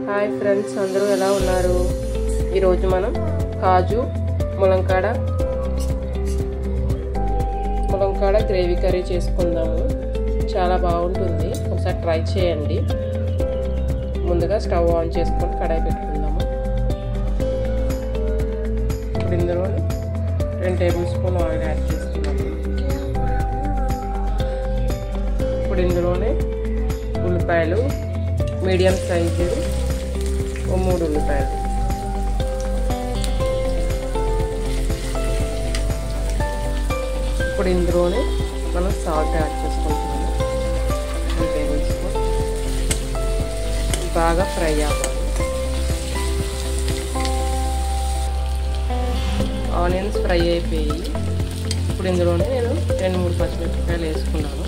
Hi friends, అందరూ ఎలా ఉన్నారు? ఈరోజు మనం కాజు ములంకాడ గ్రేవీ కర్రీ చేసుకుందాము. చాలా బాగుంటుంది, ఒకసారి ట్రై చేయండి. ముందుగా స్టవ్ ఆన్ చేసుకొని కడాయి పెట్టుకుందాము. ఇప్పుడు ఇందులో 2 టేబుల్ స్పూన్ ఆయిల్ యాడ్ చేసుకున్నాము. ఇప్పుడు ఇందులోనే ఉల్లిపాయలు మీడియం సైజు 3 ఉల్లిపాయలు, ఇప్పుడు ఇందులోనే మనం సాల్ట్ యాడ్ చేసుకుంటున్నాము. 1 టేబుల్ స్పూన్. బాగా ఫ్రై అవ్వాలి. ఆనియన్స్ ఫ్రై అయిపోయి ఇప్పుడు ఇందులోనే నేను 2-3 పచ్చిమిరపకాయలు వేసుకున్నాను.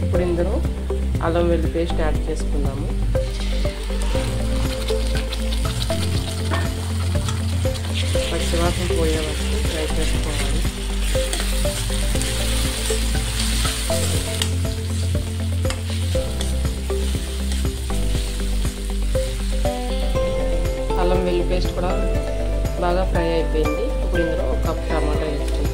ఇప్పుడు ఇందులో అల్లం వెల్లుల్లి పేస్ట్ యాడ్ చేసుకుందాము. పచ్చివాసన పోయే వరకు ఫ్రై చేసుకోవాలి. అల్లం వెల్లుల్లి పేస్ట్ కూడా బాగా ఫ్రై అయిపోయింది. ఇప్పుడు ఇందులో 1 కప్ టమాటా వేసుకుంటాము.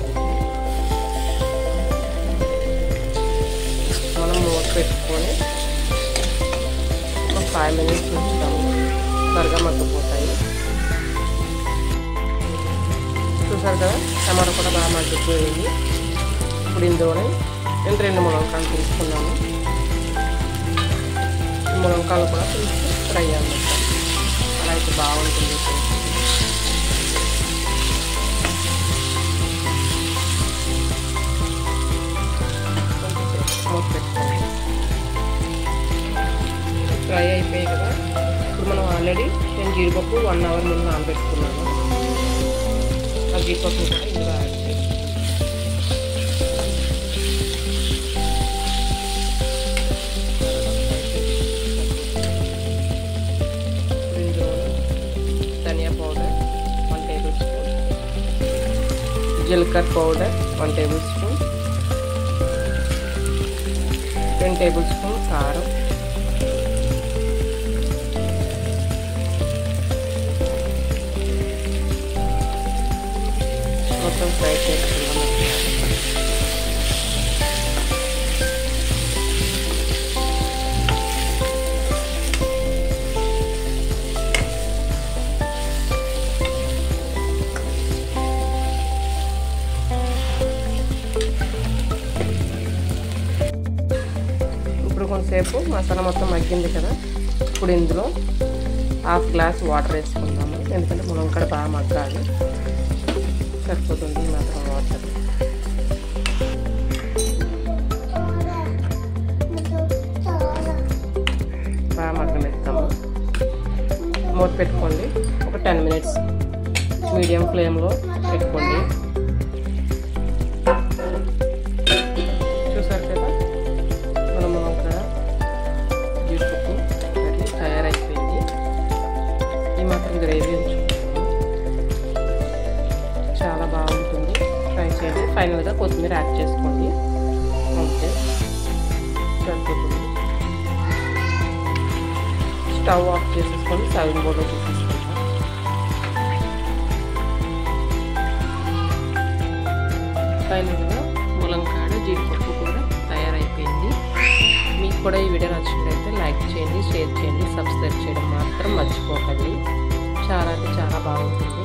మనం మూత పెట్టుకొని ఒక 5 మినిట్స్ ఉంచుతాము. త్వరగా మగ్గిపోతాయి. చూసారు కదా, టమాటా కూడా బాగా మగ్గిపోయింది. ఇప్పుడు ఇందులోనే నేను 2 ములంకాయలు తీసుకున్నాను. ములంకాయలు కూడా కొంచెం ఫ్రై అన్నమాట. అలా అయితే బాగుంటుంది. ఫ్రై అయిపోయాయి కదా. ఇప్పుడు మనం ఆల్రెడీ నేను జీడిపప్పు 1 అవర్ ముందు నానబెట్టుకున్నాను. ఆ జీడిపప్పు కూడా ఇందులో యాడ్ చేస్తాను. ఇందులో ధనియా పౌడర్ 1 టేబుల్ స్పూన్, జీలకర్ర powder 1 table spoon, 10 table spoon కారం, మొత్తం ఫ్రై చేసుకున్నాం. ఇప్పుడు కొంతసేపు మసాలా మొత్తం మగ్గింది కదా. ఇప్పుడు ఇందులో 1/2 గ్లాస్ వాటర్ వేసుకుందాము. ఎందుకంటే ములంకాడ బాగా మగ్గాలి. సరిపోతుంది మాత్రం వాటర్. బాగా మగ్గనిస్తాము. మూత పెట్టుకోండి. ఒక 10 మినిట్స్ మీడియం ఫ్లేమ్లో పెట్టుకోండి. చూసారు కదా, మనం అక్కడ జీడిపప్పు కర్రీ తయారైపోయింది. ఈ మాత్రం గ్రేవీ ఉంచుకుంటాము. చాలా బాగుంటుంది. ఫ్రై చేయండి. ఫైనల్గా కొత్తిమీర యాడ్ చేసుకోండి. ఓకే, సరిపోతుంది. స్టవ్ ఆఫ్ చేసేసుకొని సర్వింగ్ బౌల్లో తీసేసుకుంటాం. ఫైనల్గా ములంకాడ జీడిపప్పు కూడా తయారైపోయింది. మీకు కూడా ఈ వీడియో నచ్చినట్లయితే లైక్ చేయండి, షేర్ చేయండి, సబ్స్క్రైబ్ చేయడం మాత్రం మర్చిపోకండి. చాలా అంటే చాలా బాగుంటుంది.